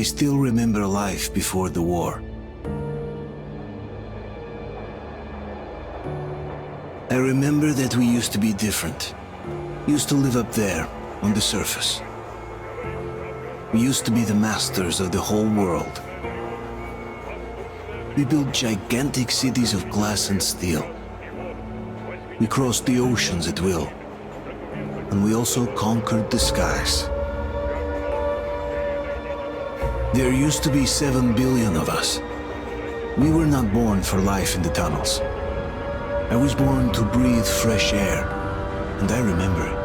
still remember life before the war. I remember that we used to be different. Used to live up there, on the surface. We used to be the masters of the whole world. We built gigantic cities of glass and steel. We crossed the oceans at will. And we also conquered the skies. There used to be 7 billion of us. We were not born for life in the tunnels. I was born to breathe fresh air, and I remember it.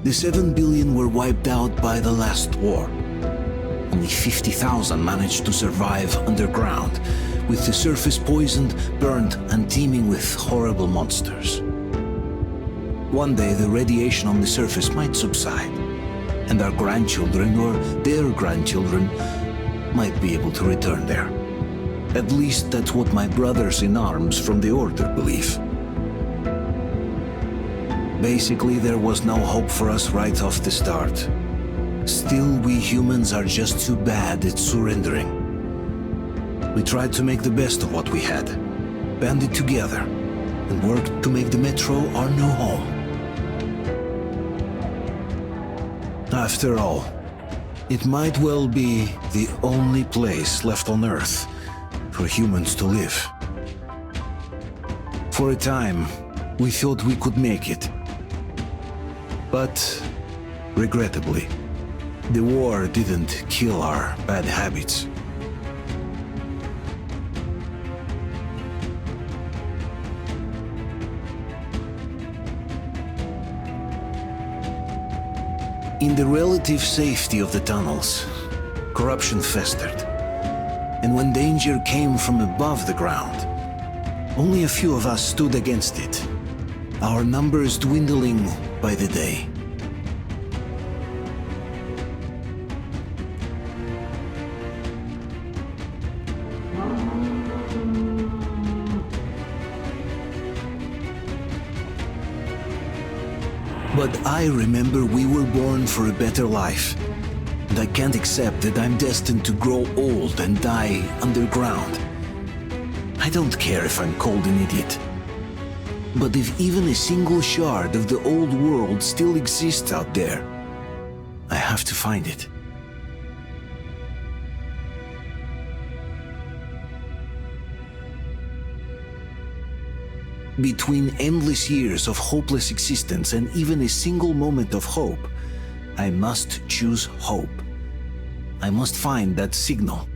The 7 billion were wiped out by the last war. Only 50,000 managed to survive underground, with the surface poisoned, burned, and teeming with horrible monsters. One day the radiation on the surface might subside, and our grandchildren or their grandchildren might be able to return there. At least that's what my brothers in arms from the Order believe. Basically, there was no hope for us right off the start. Still, we humans are just too bad at surrendering. We tried to make the best of what we had, banded together, and worked to make the Metro our new home. After all, it might well be the only place left on Earth for humans to live. For a time, we thought we could make it. But, regrettably, the war didn't kill our bad habits. In the relative safety of the tunnels, corruption festered. And when danger came from above the ground, only a few of us stood against it, our numbers dwindling by the day. But I remember we were born for a better life, and I can't accept that I'm destined to grow old and die underground. I don't care if I'm called an idiot. But if even a single shard of the old world still exists out there, I have to find it. Between endless years of hopeless existence and even a single moment of hope, I must choose hope. I must find that signal.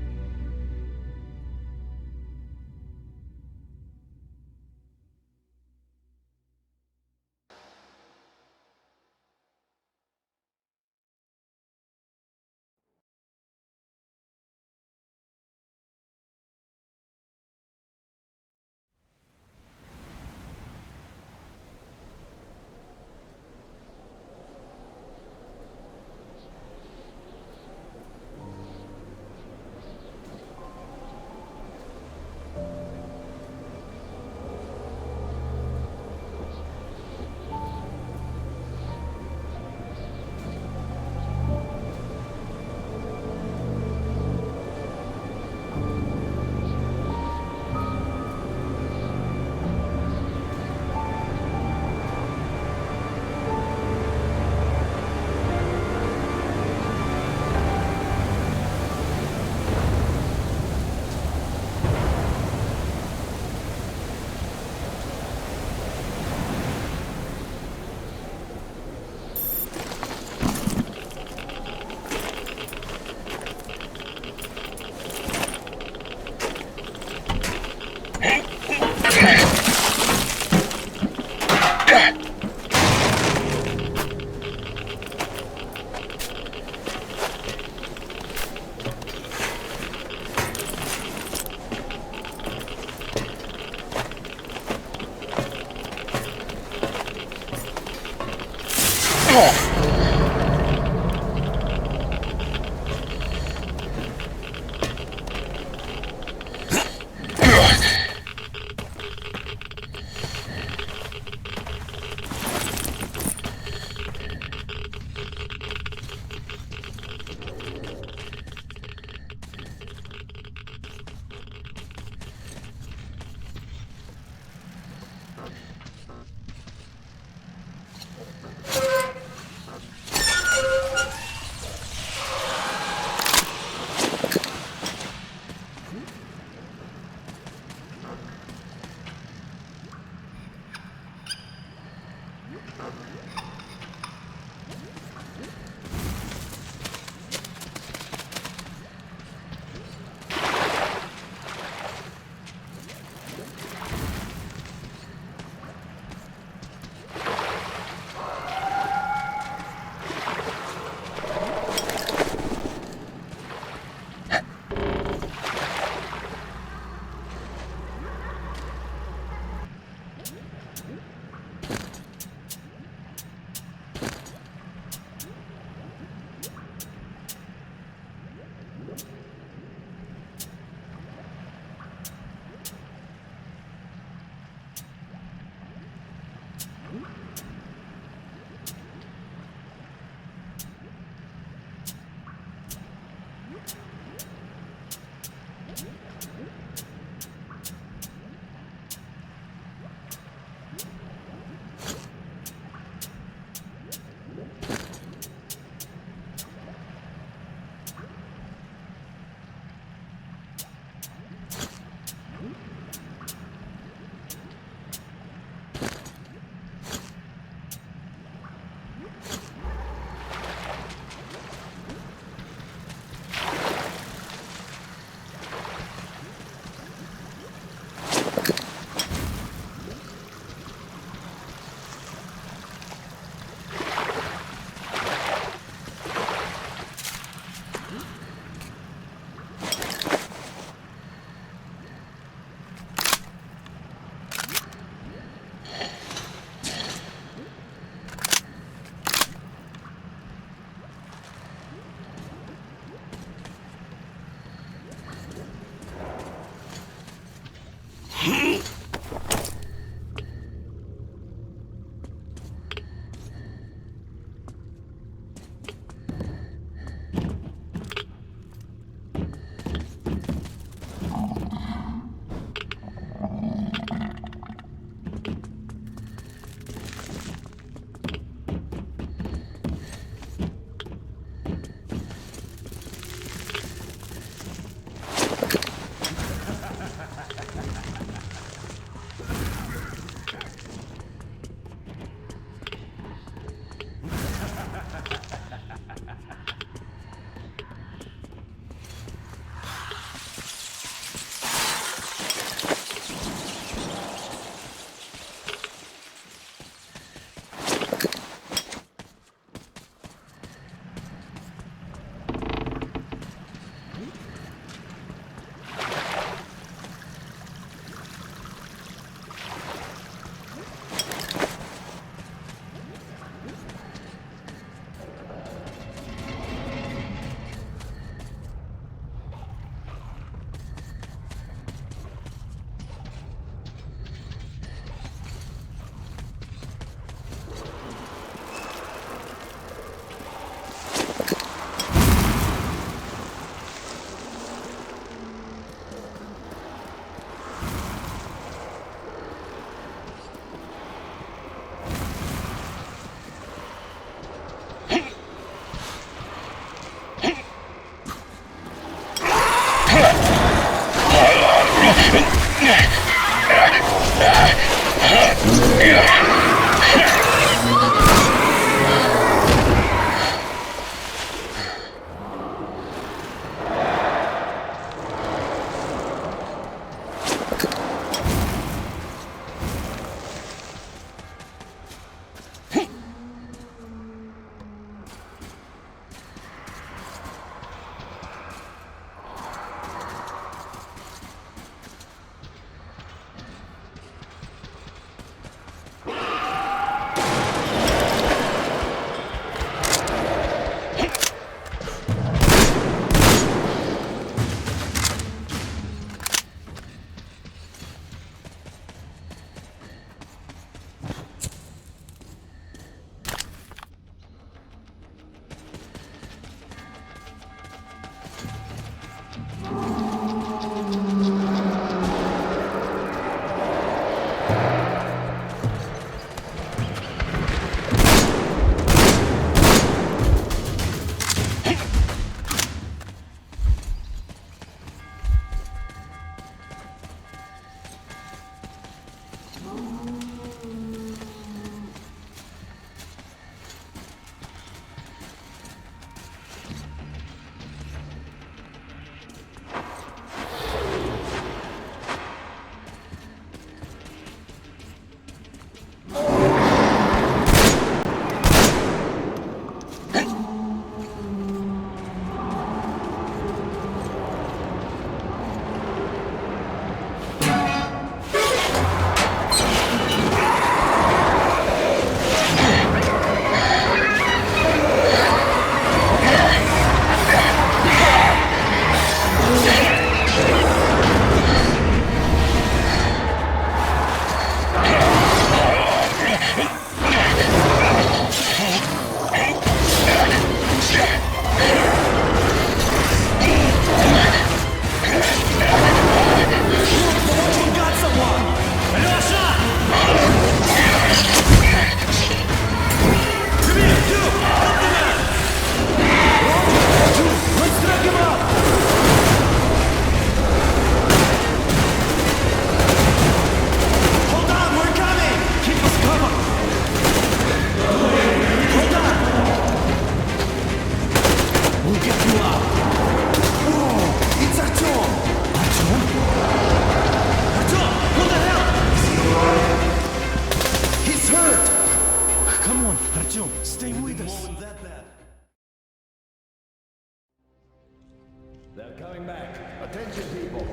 Attention, people.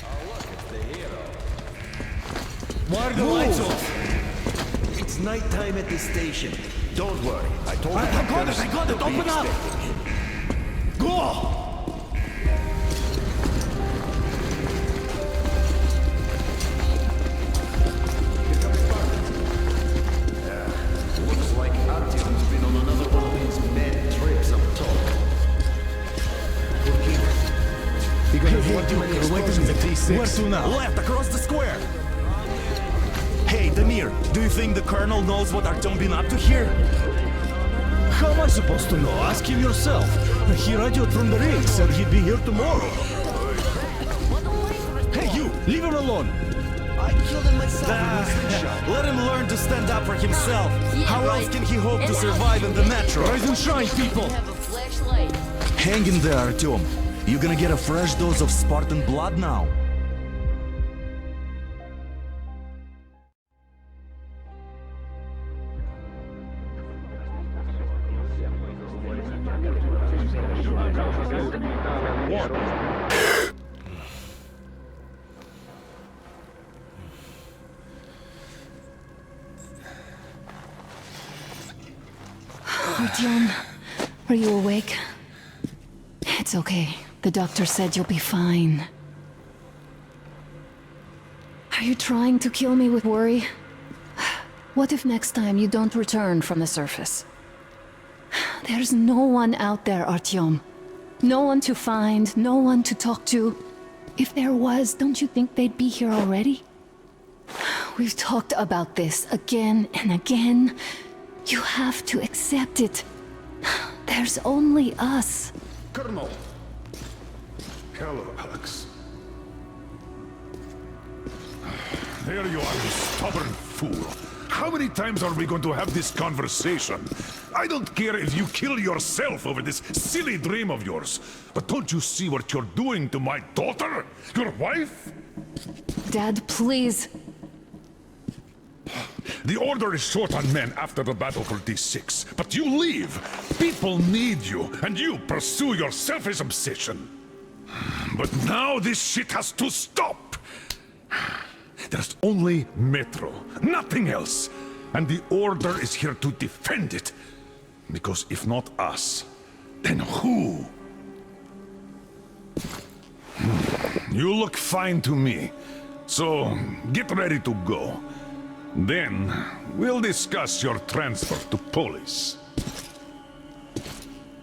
Oh, look, it's the hero. Why are the lights off? It's nighttime at the station. Don't worry. I told I got it! Open up! Go! Looks like Artyom's been on another one of his mad trips up top. You're gonna want to wait in the T6. Where to now? Left, across the square! Hey, Damir, do you think the Colonel knows what Artyom been up to here? How am I supposed to know? Ask him yourself. He radioed from the ring, said he'd be here tomorrow. Hey, you! Leave him alone! I killed him myself with my slingshot. Let him learn to stand up for himself. How else can he hope to survive in the metro? Rise and shine, people! Hang in there, Artyom. You're gonna get a fresh dose of Spartan blood now. Artyom, are you awake? It's okay. The doctor said you'll be fine. Are you trying to kill me with worry? What if next time you don't return from the surface? There's no one out there, Artyom. No one to find, no one to talk to. If there was, don't you think they'd be here already? We've talked about this again and again. You have to accept it. There's only us. Colonel! Hello, Alex. There you are, you stubborn fool. How many times are we going to have this conversation? I don't care if you kill yourself over this silly dream of yours. But don't you see what you're doing to my daughter? Your wife? Dad, please. The Order is short on men after the battle for D6, but you leave. People need you, and you pursue your selfish obsession. But now this shit has to stop. There's only Metro, nothing else. And the Order is here to defend it. Because if not us, then who? You look fine to me. So, get ready to go. Then, we'll discuss your transfer to Polis.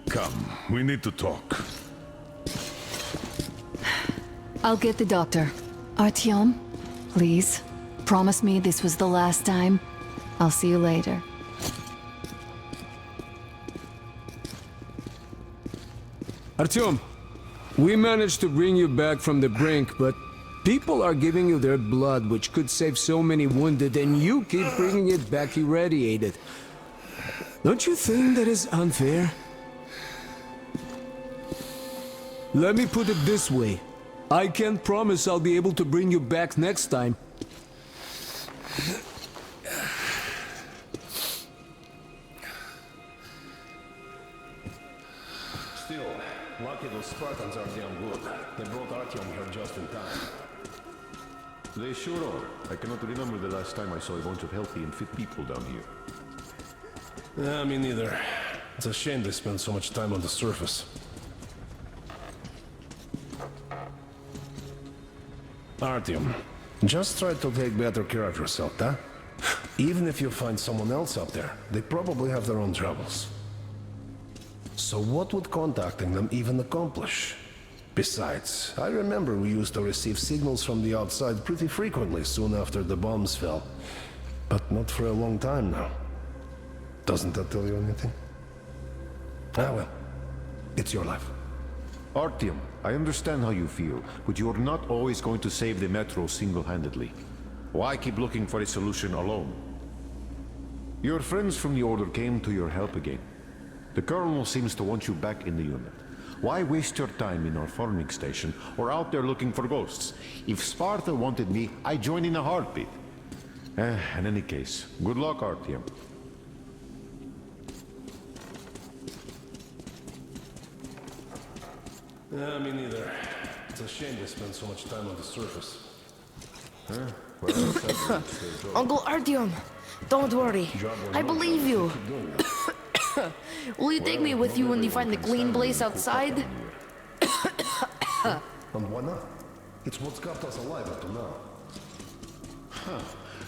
Come, we need to talk. I'll get the doctor. Artyom, please, promise me this was the last time. I'll see you later. Artyom, we managed to bring you back from the brink, but people are giving you their blood, which could save so many wounded, and you keep bringing it back irradiated. Don't you think that is unfair? Let me put it this way. I can't promise I'll be able to bring you back next time. Still, lucky those Spartans are damn good. They brought Artyom here just in time. They sure are. I cannot remember the last time I saw a bunch of healthy and fit people down here. Me neither. It's a shame they spend so much time on the surface. Artyom, just try to take better care of yourself, huh? Even if you find someone else out there, they probably have their own troubles. So what would contacting them even accomplish? Besides, I remember we used to receive signals from the outside pretty frequently soon after the bombs fell. But not for a long time now. Doesn't that tell you anything? Ah well, it's your life. Artyom, I understand how you feel, but you're not always going to save the Metro single-handedly. Why keep looking for a solution alone? Your friends from the Order came to your help again. The Colonel seems to want you back in the unit. Why waste your time in our farming station or out there looking for ghosts? If Sparta wanted me, I'd join in a heartbeat. In any case, good luck, Artyom. Me neither. It's a shame they spend so much time on the surface. Uncle Artyom, don't worry. I believe you. Will you take me with you when you find the clean place outside? And why not? It's what's kept us alive up to now.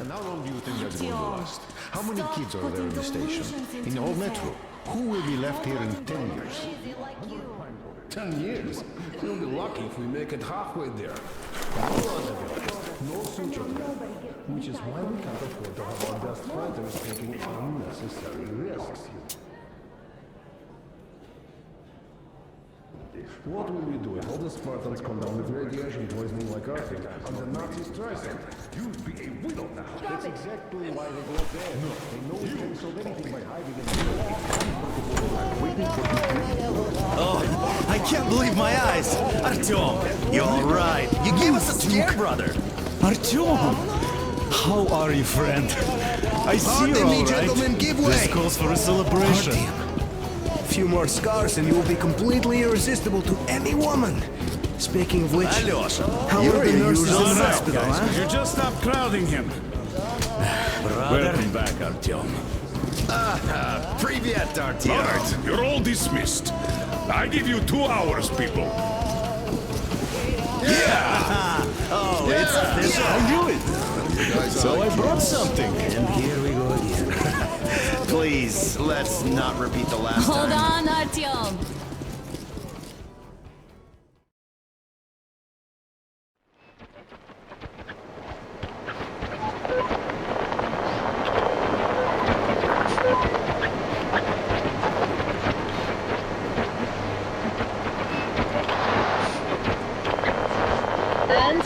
And how long do you think that's going to last? How many kids are there in the station? In the whole metro? Who will be left here in 10 years? 10 years? We'll be lucky if we make it halfway there. No suture plan. Which is why we can't afford to have our best fighters taking unnecessary risks. What will we do if all the Spartans come down with radiation poisoning like Arthur, and the Nazis try something? You'd be a widow now. That's exactly why they go there. No, they know we can solve anything by hiding in the Oh, I can't believe my eyes! Artyom, you're alright. You gave us a scare, brother. Artyom! How are you, friend? I see you're all right. give way! This calls for a celebration. Few more scars and you will be completely irresistible to any woman. Speaking of which, Alyosha, how are the nurses in the hospital, huh? You just stop crowding him. Welcome back, Artyom. Привет, Artyom. All right, you're all dismissed. I give you 2 hours, people. Yeah! Oh, it's official. I knew it. So I brought something. And here we go again. Please, let's not repeat the last Hold time. on, Artyom. And?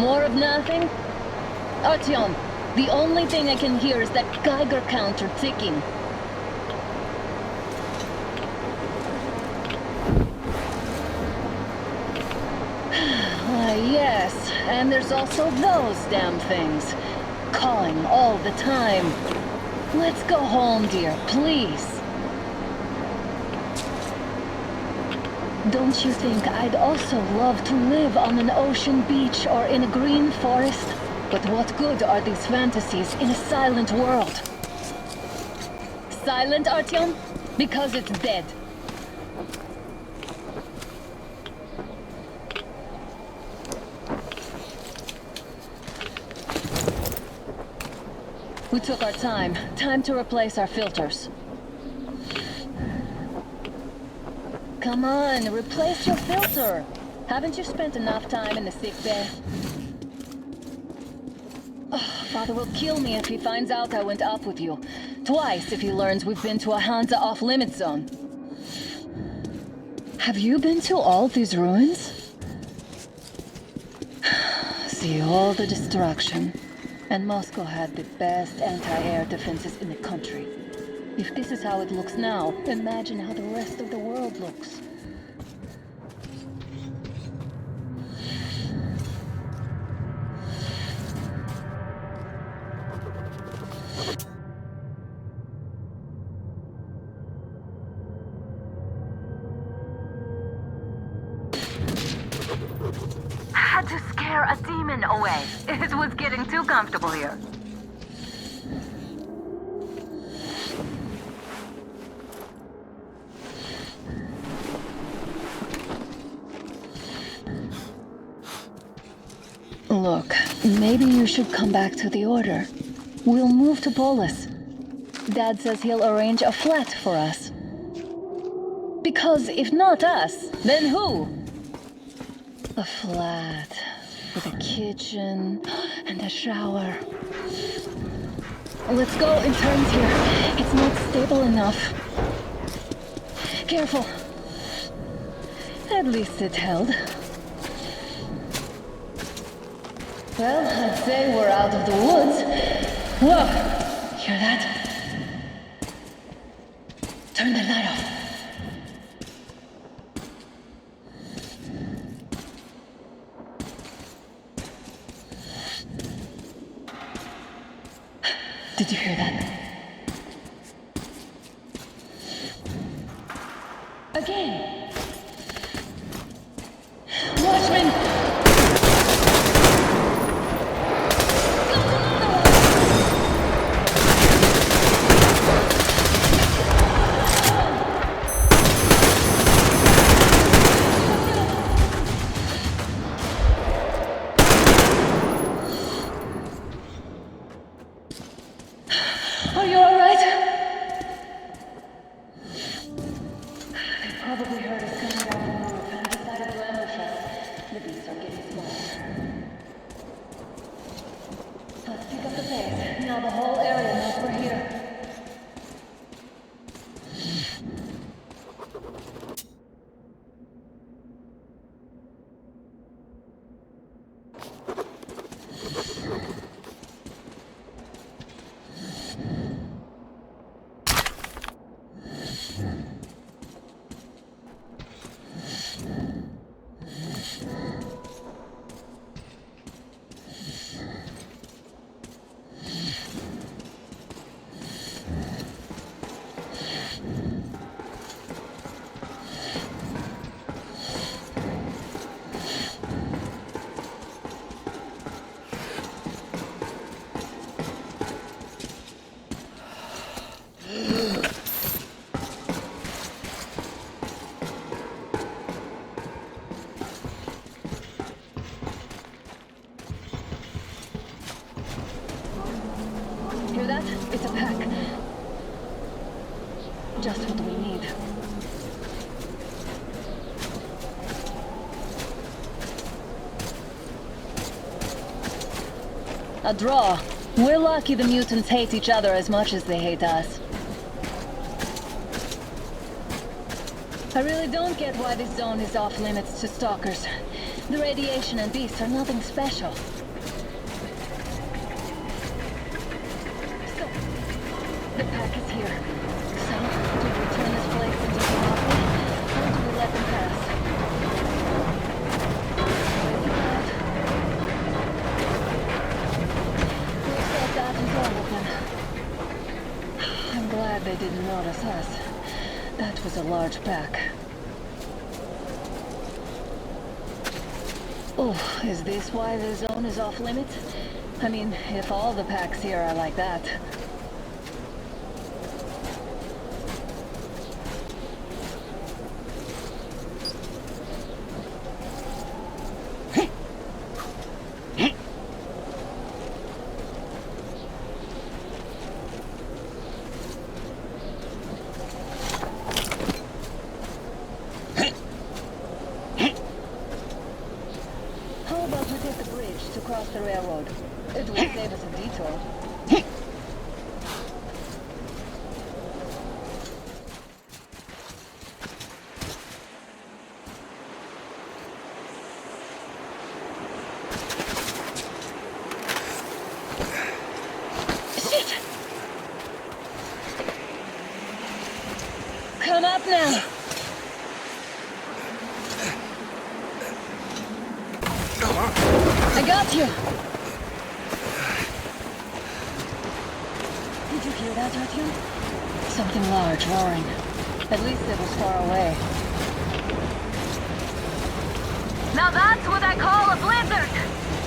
More of nothing? Artyom, the only thing I can hear is that Geiger counter ticking. Why, yes, and there's also those damn things. Calling all the time. Let's go home, dear, please. Don't you think I'd also love to live on an ocean beach or in a green forest? But what good are these fantasies in a silent world? Silent, Artyom? Because it's dead. We took our time. Time to replace our filters. Come on, replace your filter. Haven't you spent enough time in the sick bay? Oh, Father will kill me if he finds out I went up with you. Twice if he learns we've been to a Hansa off-limit zone. Have you been to all these ruins? See all the destruction. And Moscow had the best anti-air defenses in the country. If this is how it looks now, imagine how the rest of the world looks. Had to scare a demon away. It was getting too comfortable here. Look, maybe you should come back to the Order. We'll move to Polis. Dad says he'll arrange a flat for us. Because if not us, then who? A flat with a kitchen and a shower. Let's go in turns here. It's not stable enough. Careful. At least it held. Well, I'd say we're out of the woods. Whoa! Hear that? Turn the light off. Did you hear that? Again! A draw. We're lucky the mutants hate each other as much as they hate us. I really don't get why this zone is off limits to stalkers. The radiation and beasts are nothing special. So, the pack is here. So, do we turn this place into the lobby, or do we let them pass? Looks like that is all of them. I'm glad they didn't notice us. That was a large pack. Oh, is this why the zone is off limits? I mean, if all the packs here are like that. The railroad. It will save us a detour. Shit! Come up now. I got you! Did you hear that, Artyom? Something large roaring. At least it was far away. Now that's what I call a blizzard!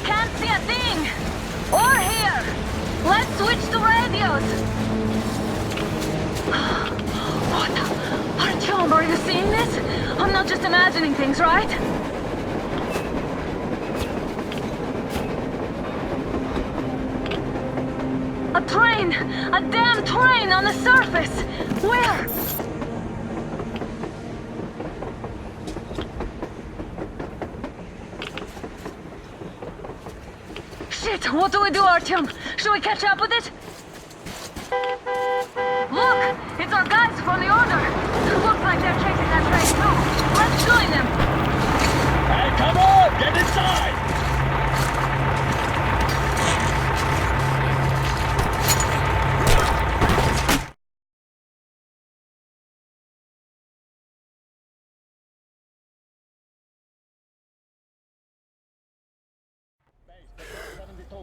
Can't see a thing! Or hear! Let's switch to radios! What the... Artyom, are you seeing this? I'm not just imagining things, right? A train! A damn train on the surface! Where? Shit! What do we do, Artyom? Should we catch up with it? Look! It's our guys from the Order! Looks like they're chasing that train too! Let's join them! Hey, come on! Get inside!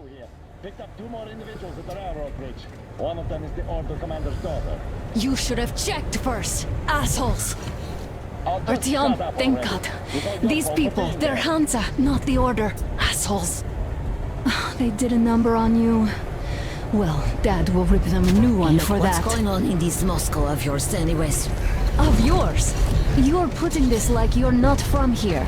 Here. Picked up 2 more individuals at the railroad bridge. One of them is the Order commander's daughter. You should have checked first, assholes! Artyom, thank God. These people, they're Hansa, not the Order. Assholes. They did a number on you. Well, Dad will rip them a new one for that. What's going on in this Moscow of yours anyways? Of yours? You're putting this like you're not from here.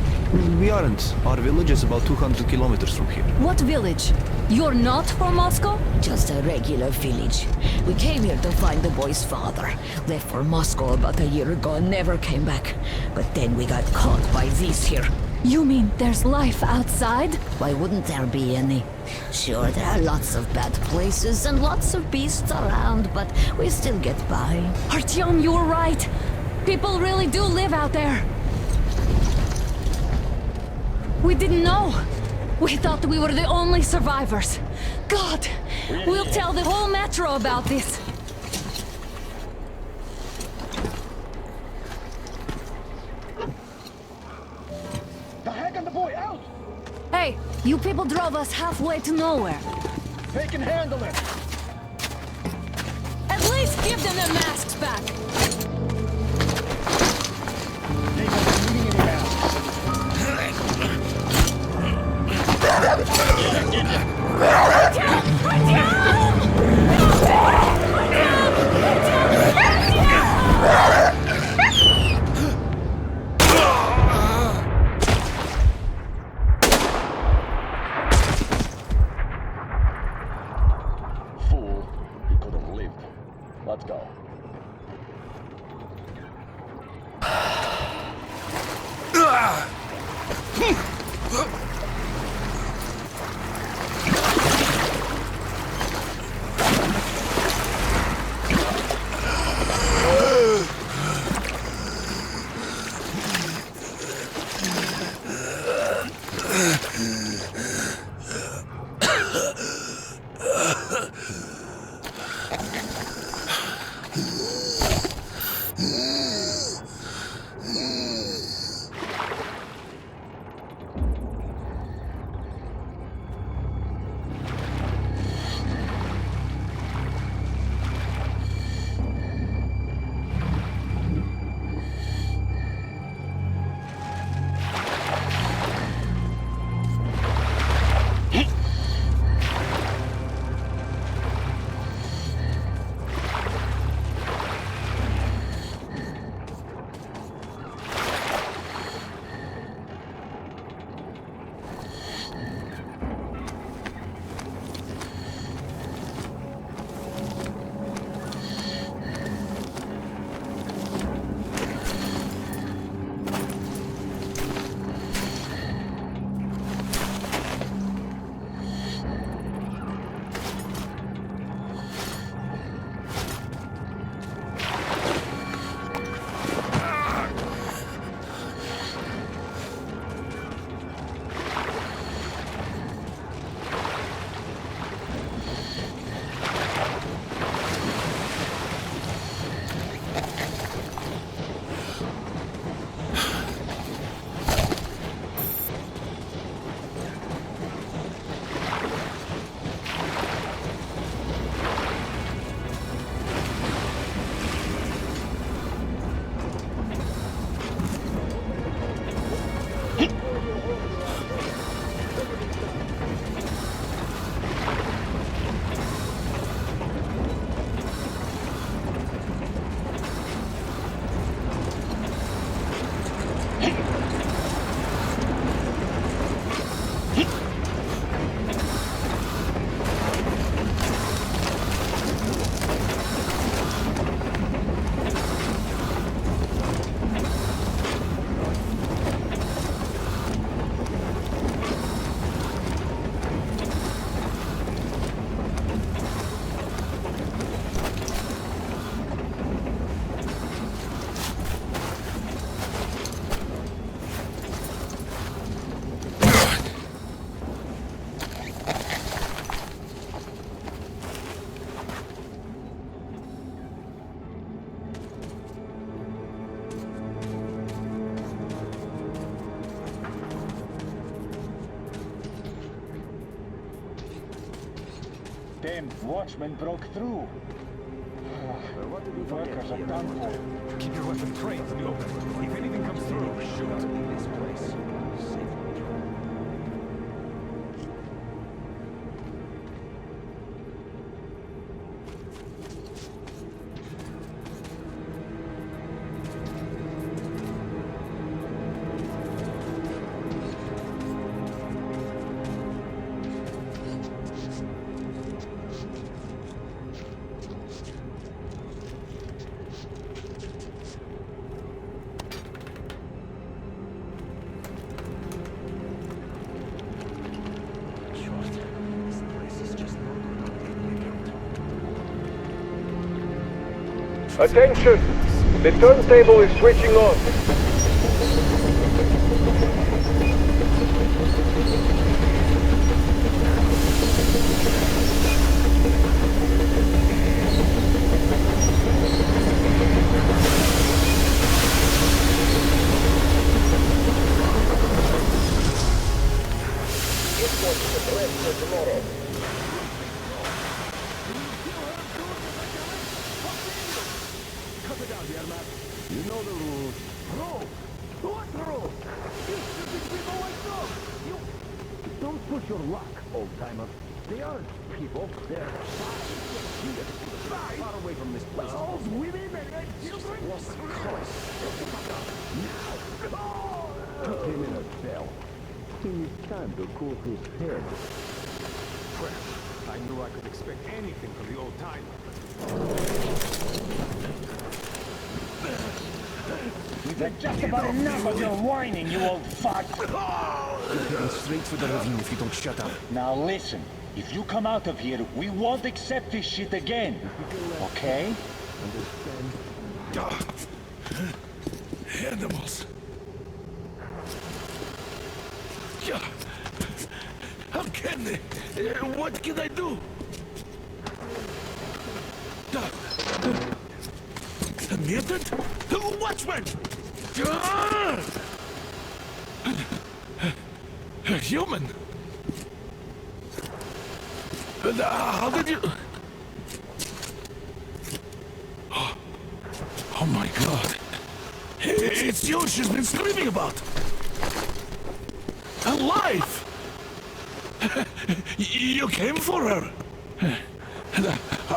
We aren't. Our village is about 200 kilometers from here. What village? You're not from Moscow? Just a regular village. We came here to find the boy's father. Left for Moscow about a year ago and never came back. But then we got caught by these here. You mean there's life outside? Why wouldn't there be any? Sure, there are lots of bad places and lots of beasts around, but we still get by. Artyom, you were right. People really do live out there. We didn't know. We thought we were the only survivors. God, we'll tell the whole metro about this. The heck and the boy out! Hey, you people drove us halfway to nowhere. They can handle it! At least give them their masks back. They don't need any masks. Fool, he could have lived. Let's go. Damn watchman broke through. Workers are done for. Keep your weapon trained in the open. If anything comes through, shoot. This place. Attention! The turntable is switching on. I knew I could expect anything from the old timer. We've had just about enough of your whining, you old fuck! You're heading straight for the ravine if you don't shut up. Now listen, if you come out of here, we won't accept this shit again. Okay? Animals. What can I do? A mutant? Watchman! A human? How did you... Oh my god. It's you she's been screaming about. Alive! You came for her.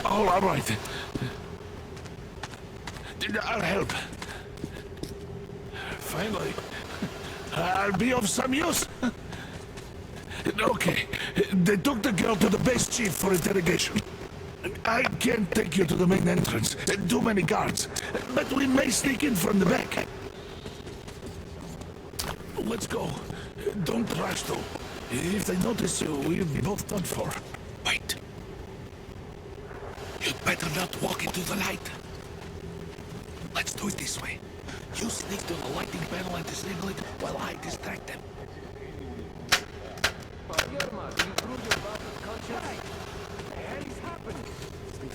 All right. I'll help. Finally. I'll be of some use. Okay. They took the girl to the base chief for interrogation. I can't take you to the main entrance. Too many guards. But we may sneak in from the back. Let's go. Don't rush, though. If they notice you, we'll be both done for. Wait. You'd better not walk into the light. Let's do it this way. You sneak to the lighting panel and disable it while I distract them.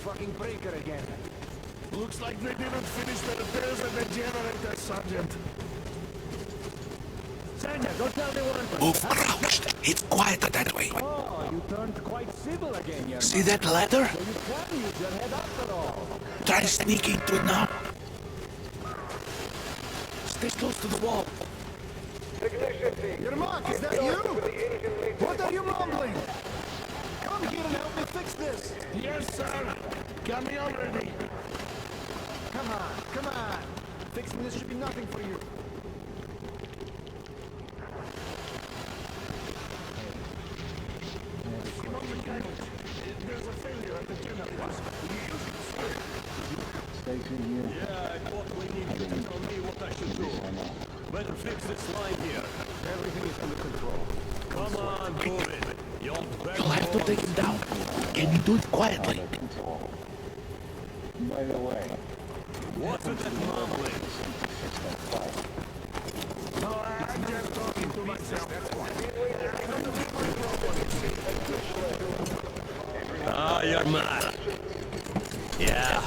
Fucking breaker again. Looks like they didn't finish the repairs at the generator, Sergeant. Sanya, go tell the warrant. Move crouched. It's quieter that way. Oh, you turned quite civil again, yeah. See that ladder? So you can use your head after all. Try sneaking to it now. Stay close to the wall. Yermak, is that you? What are you mumbling? Come here and help me fix this. Yes, sir. Got me already. Come on. Fixing this should be nothing for you. There's a failure at the generator. Yeah, I thought we needed you to tell me what I should do. Better fix this line here. Everything is under control. Come on, move it. You'll have to take him down. Can you do it quietly? By the way, what's with that mumbling? No, I'm just talking to myself. Ah, you're mad. Yeah.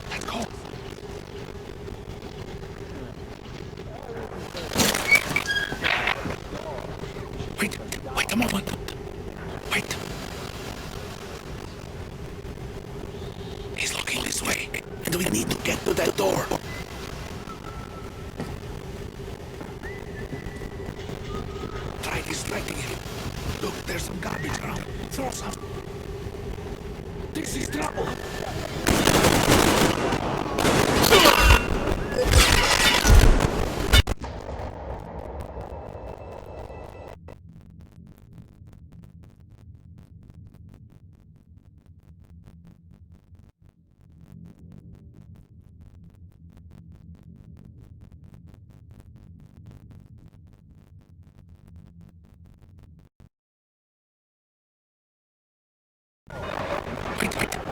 Let's go. Wait a moment. Wait. He's looking this way, and we need to get to that door. Try distracting him. Look, there's some garbage around. Throw some. This is trouble.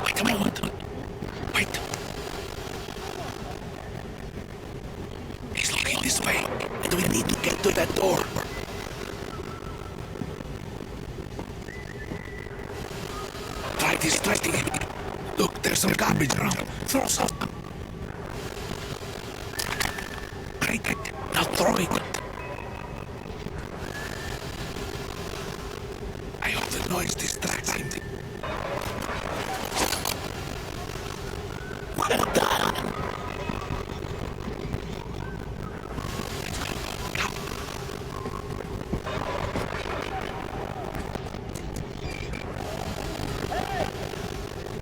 Wait a moment. Wait. He's looking this way, and we need to get to that door. Try distracting him. Look, there's some garbage around. Throw some. Great. Now throw it. I hope the noise distracts him. Well done.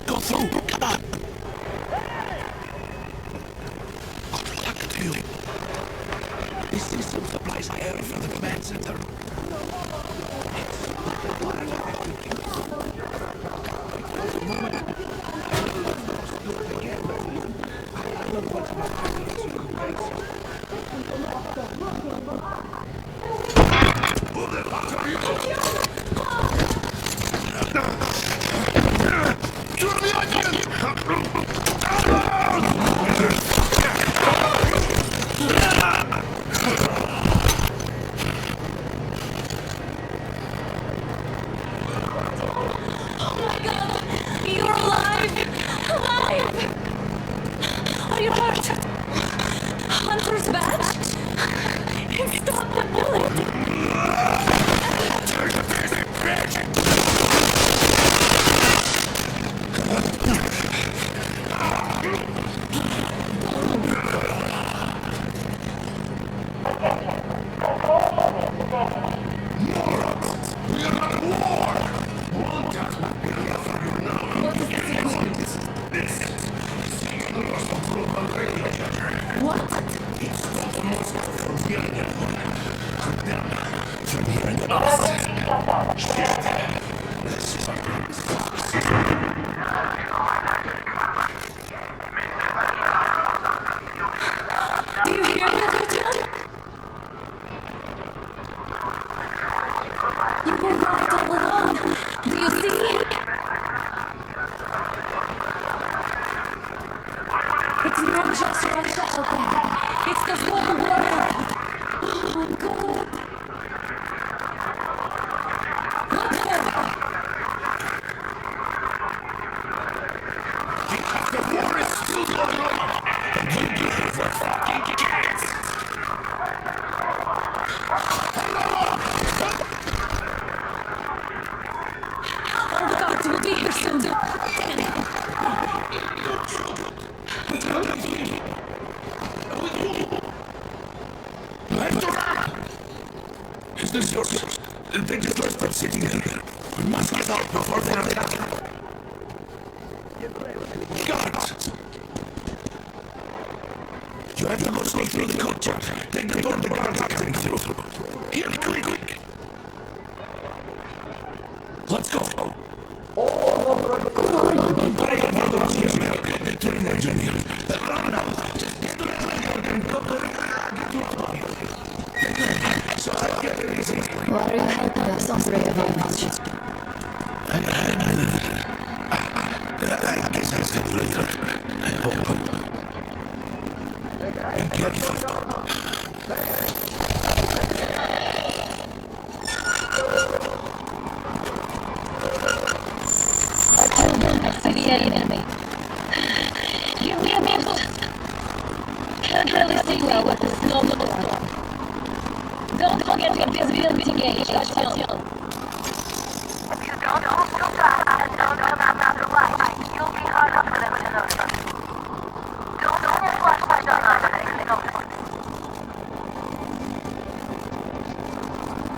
Go through. Come on. Good luck to you. This system supplies air from the command center. it hurt! Hunter's badge? It stopped the bullet! Do you hear that, Artyom? You were right all along. Do you see? It's not just Russia out there. It's the whole world. Oh my God. The war is still going on! And you give a fucking chance! Oh God, we'll be here soon. Is this yours? They just left us sitting here. We must get out before they are attacked. Guards! You have to go slowly through the courtyard. Take the door the guards are coming through. Here, quick! Let's go! I have other America, the train engineer. Run now! Just get to the train and go to the so I get it easy. Why are you helping us on Revanche? I guess I'll see you later. I hope. Be careful. I see the enemy. Give me a minute. Can't really see well with the snow. Don't forget your visibility gauge, Artyom. If you don't move too fast and don't come out of the light, you'll be hard up for them to notice. Don't flash my gun on the next thing.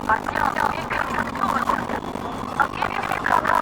Artyom, you can do it. I'll give you cover.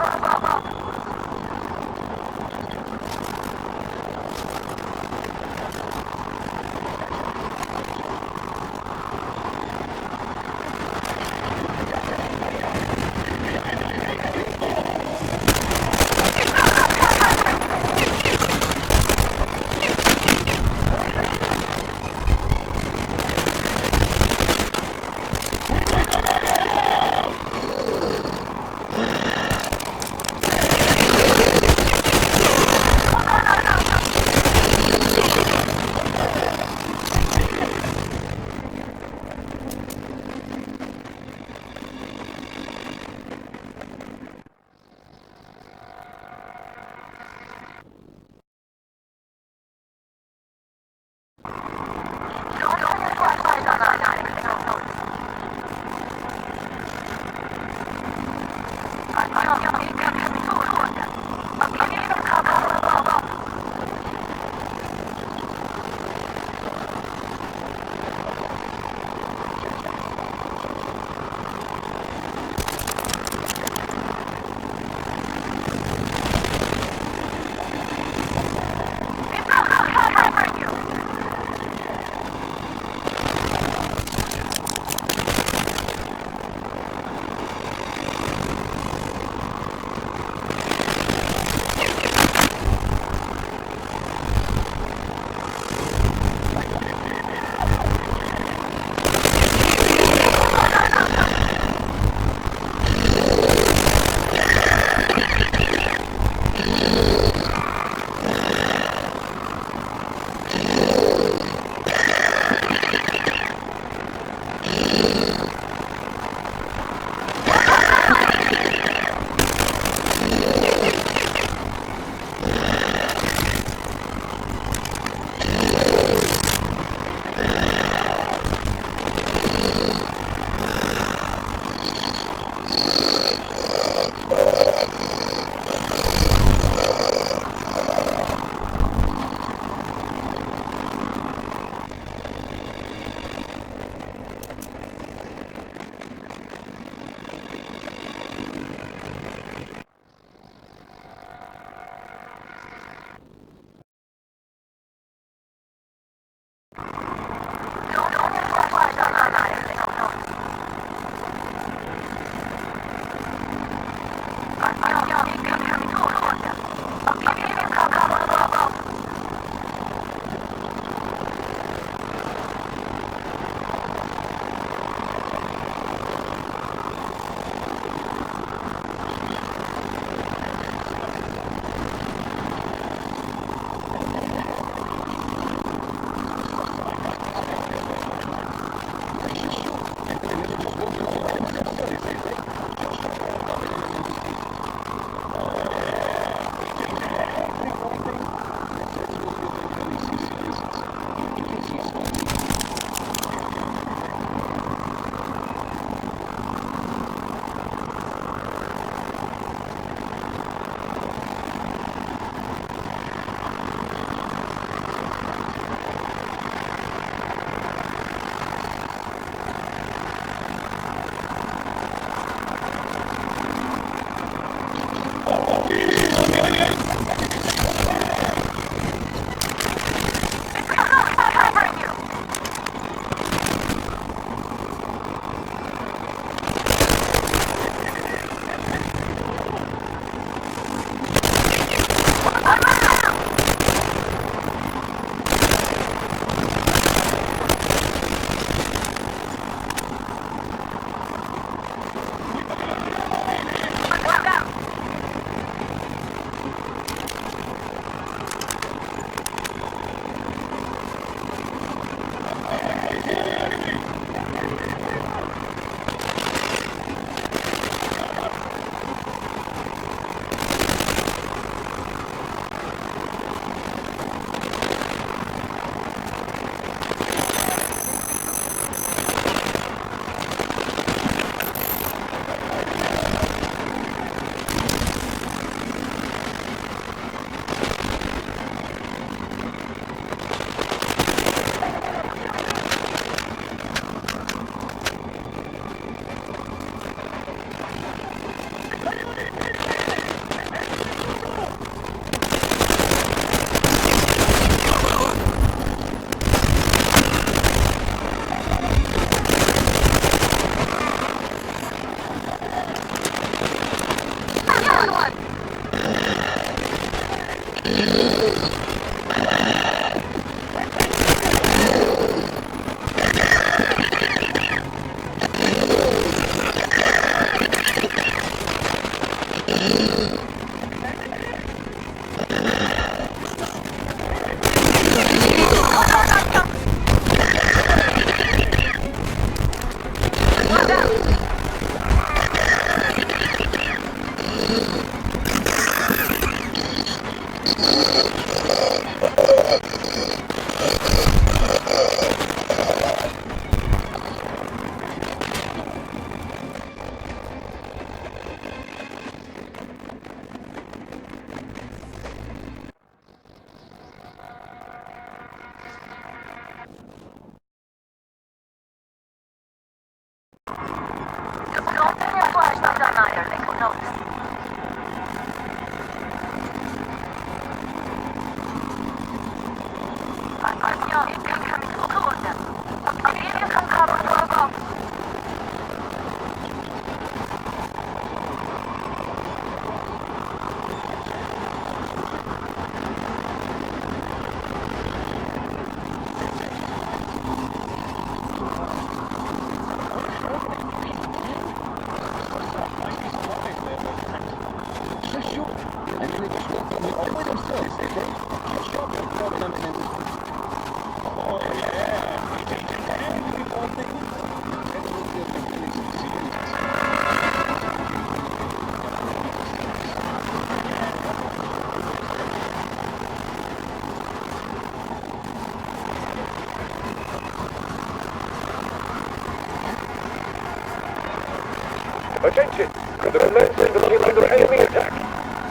Attention! The commencement of the enemy attack.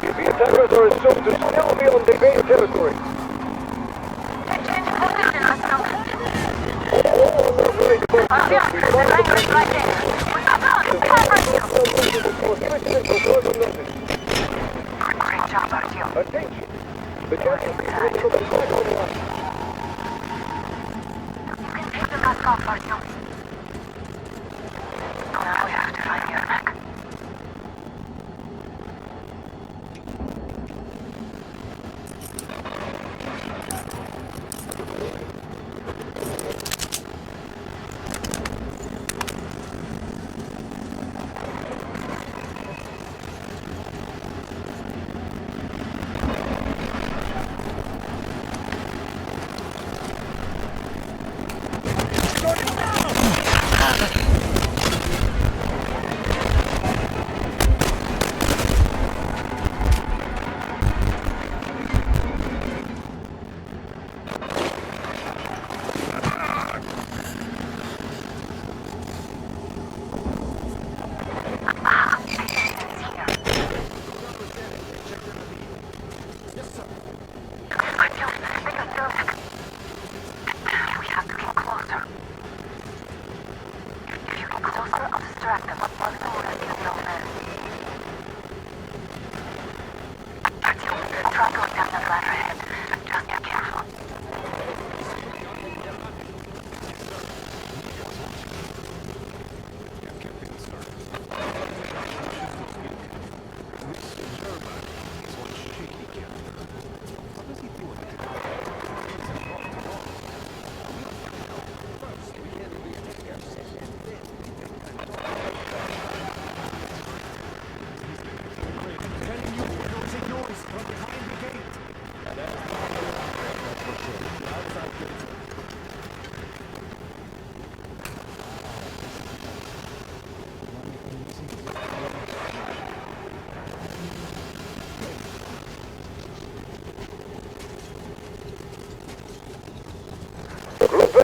The attackers are assumed to still be on the base territory. Attention! The casualties will be Cut off, Artyom. Now we have to find your neck.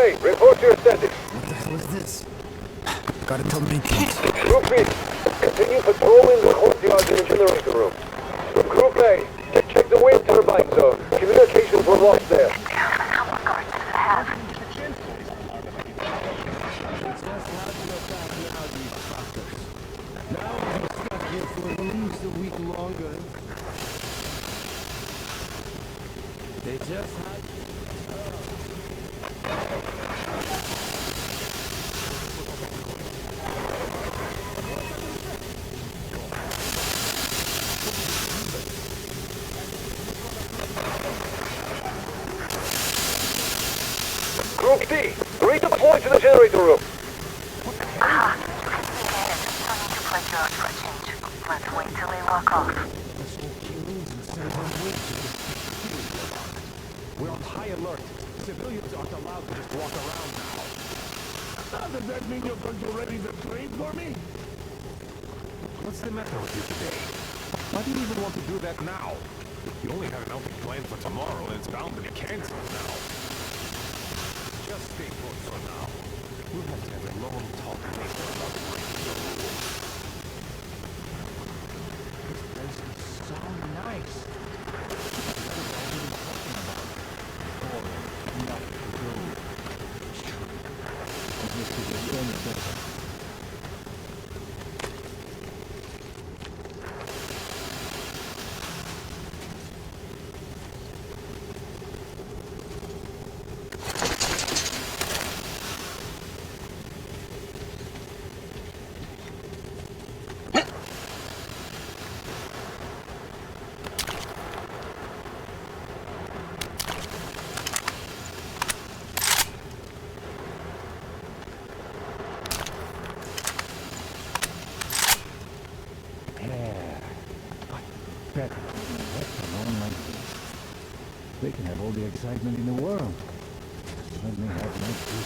Hey, report your status. What the hell is this? Gotta tell maintenance. Group B, continue patrolling the courtyard in the generator room. Group A, check the wind turbine zone. Communications were lost there. How much guards does it have? Now I'm stuck here for at least a week longer. They just had... Group D, redeploy to the generator room. Ah, you can see it. Don't need to play George for a change. Let's wait till they walk off. We're on high alert. Civilians aren't allowed to just walk around now. Does that mean you're going to ready the train for me? What's the matter with you today? Why do you even want to do that now? You only had an outing planned for tomorrow, and it's bound to be cancelled now. Just stay put for now. We'll have to have a long talk later about breaking the rules. This place is so nice. They can have all the excitement in the world. Let me have my food.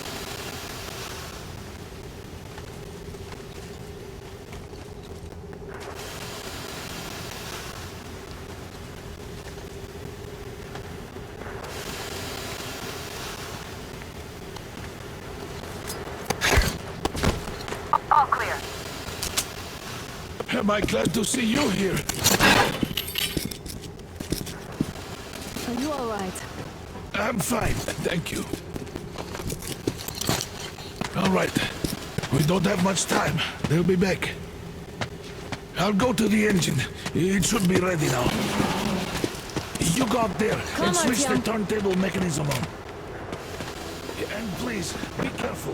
All clear. Am I glad to see you here? Are you all right? I'm fine, thank you. All right. We don't have much time. They'll be back. I'll go to the engine. It should be ready now. You go up there and switch the turntable mechanism on. And please, be careful.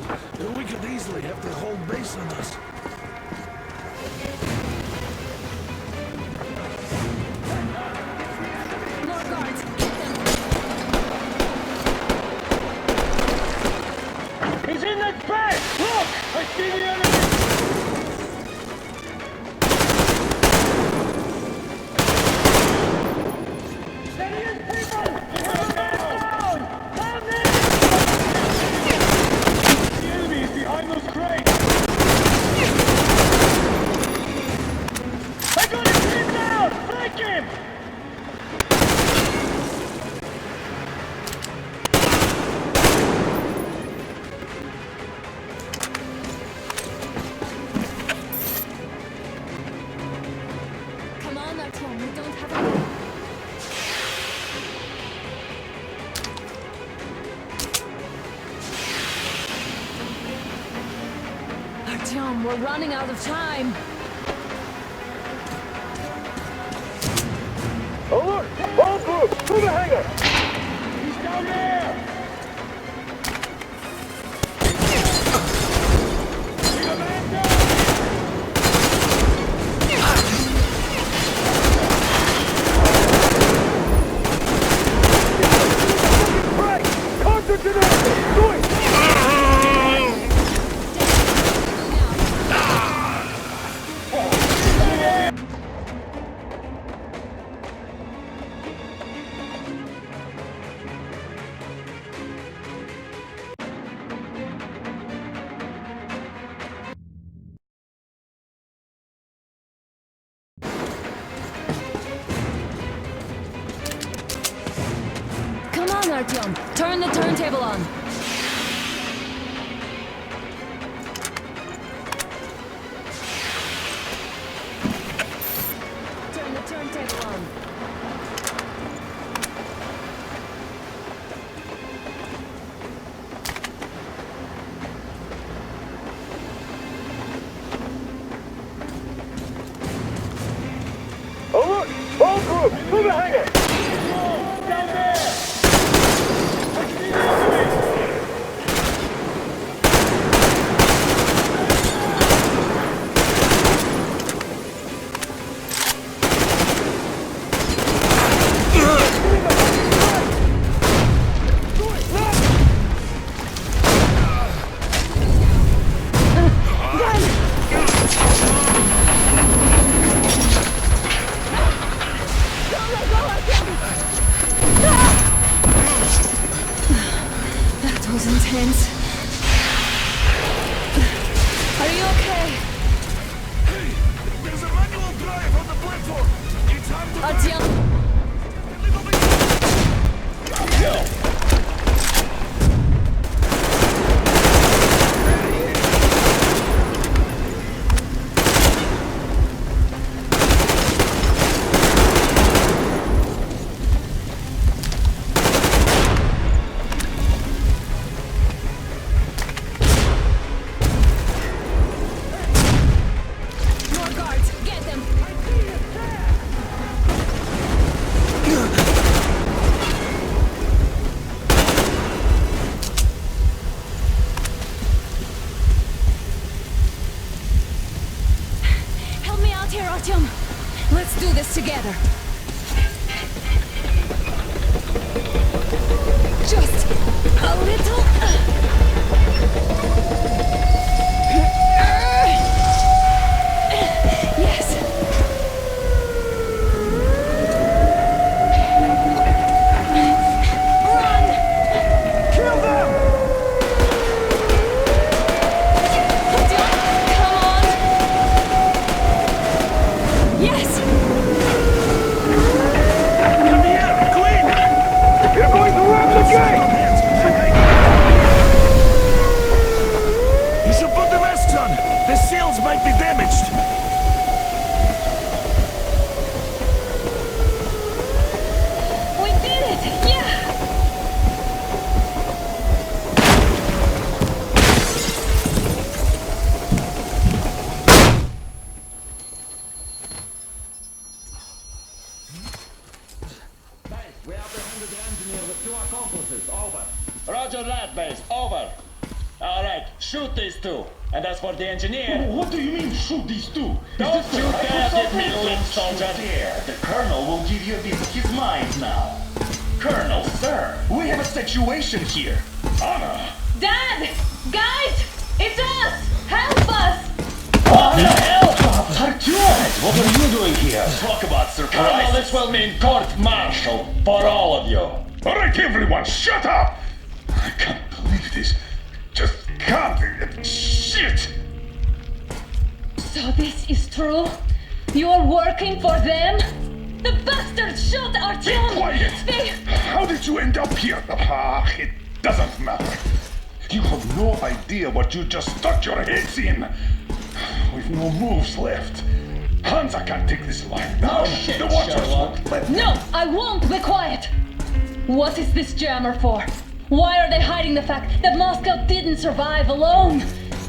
We could easily have the whole base on us. More guards! He's in that bed! Look! I see the enemy! Come on, Artyom, we don't have a... Artyom, we're running out of time. Alert! All groups, to the hangar! He's down there! Bring a man down! Right! Concentration! Do it! Come on, Artyom, turn the turntable on. Turn the turntable on. Alert! All groups, to the hangar! Down there! I see the enemy! That was intense. Are you okay? Hey, there's a manual drive on the platform. It's hard to... Artyom, more guards, get them. Help me out here, Artyom. Let's do this together. Just a little. Yes. Run! Kill them! Artyom, come on! Yes! Come here, Queen! You're going to ram the gate! You should put the masks on. The seals might be damaged. We did it! Yeah! We apprehended the engineer with 2 accomplices. Over. Roger that, base. Over. Alright, shoot these two. And as for the engineer... What do you mean, shoot these two? Don't shoot there, give me link, soldier. There, the Colonel will give you a bit of his mind now. Colonel, sir, we have a situation here. Anna! Dad! Guys! It's us! Help us! What the hell? Artyom! What are you doing here? Talk about surprise. Colonel, this will mean court-martial for all of you. All right, everyone, shut up! I can't believe this. Just can't. Shit! So this is true? You're working for them? The bastards shot Artyom! Be quiet! They... How did you end up here? It doesn't matter. You have no idea what you just stuck your heads in. We've no moves left. Hansa can't take this line down. shit, The Watchers Sherlock. won't let No, I won't be quiet! What is this jammer for? Why are they hiding the fact that Moscow didn't survive alone?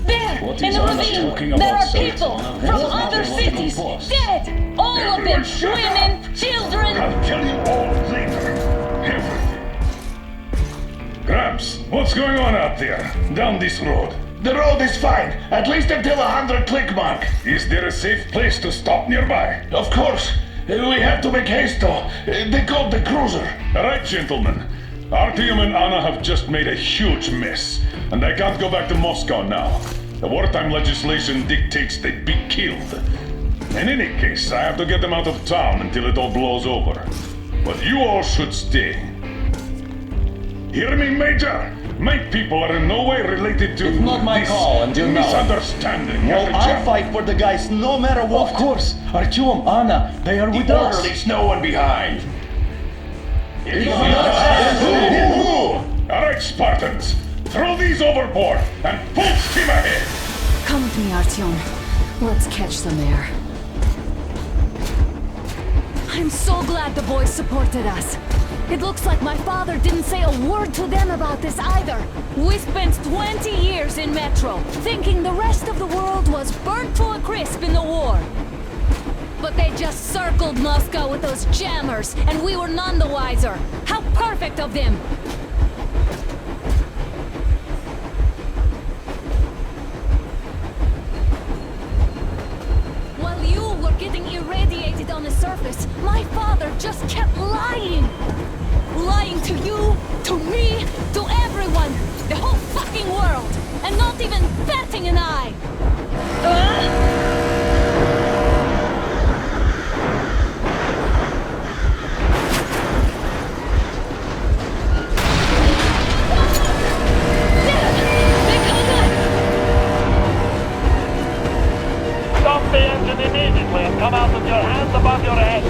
There, What in is the Anna ravine, talking there about, are sir? people It's from Anna. other It's cities, Anna. dead! All of them, Everyone shut up. women, children! I'll tell you all later. Everything. Gramps, what's going on out there? Down this road? The road is fine, at least until 100 click mark. Is there a safe place to stop nearby? Of course. We have to make haste though. They called the cruiser. All right, gentlemen. Artyom and Anna have just made a huge mess, and I can't go back to Moscow now. The wartime legislation dictates they be killed. In any case, I have to get them out of town until it all blows over. But you all should stay. Hear me, Major? My people are in no way related to It's not my this call, and you know it. misunderstanding. Well, I'll fight for the guys no matter what. Of course. Artyom, Anna, they are with us. Orderlies, no one behind. All right, Spartans. Throw these overboard and full steam ahead. Come with me, Artyom. Let's catch some air. I'm so glad the boys supported us. It looks like my father didn't say a word to them about this either. We spent 20 years in Metro, thinking the rest of the world was burnt to a crisp in the war. But they just circled Moscow with those jammers, and we were none the wiser. How perfect of them! While you were getting irradiated on the surface, my father just kept lying. Lying to you, to me, to everyone, the whole fucking world, and not even batting an eye. Stop the engine immediately and come out with your hands above your head.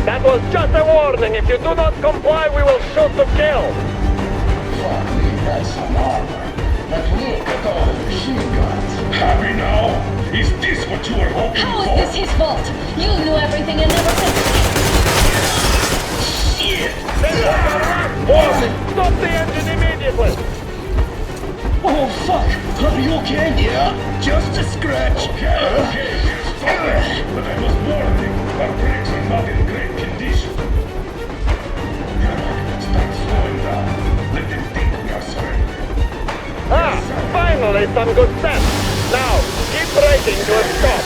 That was just a warning. If you do not comply, we will shoot to kill. Fuck, we got some armor. But look at all the machine guns. Happy now? Is this what you were hoping How for? is this his fault? You knew everything and never said Shit! This is your last warning. Stop the engine immediately. Oh, fuck! Are you okay? Yeah, just a scratch. Okay, here's fine. But I must warn you, our brakes are not in great condition. Start slowing down. Let them think we are surrendering. Ah, finally some good sense. Now, keep braking to a stop.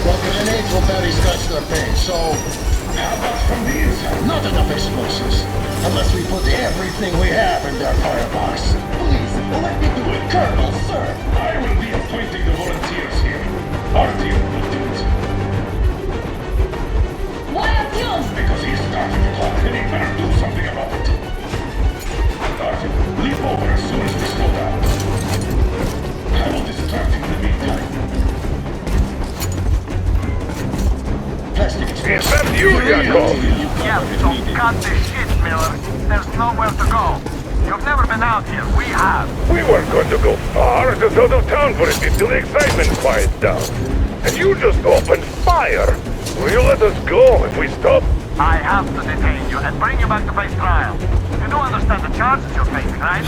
Well, grenades will barely scratch their paint, so... How about from the inside? Not enough explosives. Unless we put everything we have in their firebox. Please, let me do it, Colonel, sir. I will be appointing the volunteers here. Artyom will do it. Why Artyom? Because he started the clock and he better do something about it. Artyom, leap over as soon as we slow down. I will distract him in the meantime. Plastic Is that you, Yakov? Yeah, so cut the shit, Miller. There's nowhere to go. You've never been out here. We have. We weren't going to go far, just out of town for a bit till the excitement quiets down. And you just opened fire. Will you let us go if we stop? I have to detain you and bring you back to face trial. You do understand the charges you're facing, right?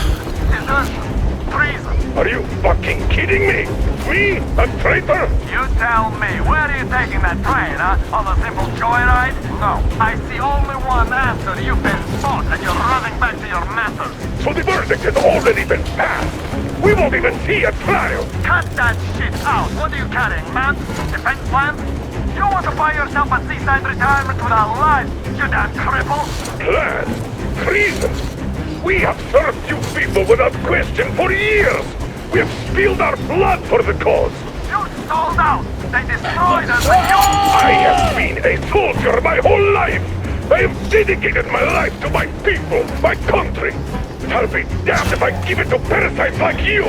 Desertion, treason. Are you fucking kidding me? Me? A traitor? You tell me, where are you taking that train, huh? On a simple joyride? No. I see only one answer. You've been sought and you're running back to your masters. So the verdict has already been passed. We won't even see a trial. Cut that shit out. What are you carrying, man? Defense plans? You want to buy yourself a seaside retirement without life, you damn cripple? Plan? Treason? We have served you people without question for years. We have spilled our blood for the cause. You sold out. They destroyed us and you... I have been a soldier my whole life. I have dedicated my life to my people, my country. I'll be damned if I give it to parasites like you.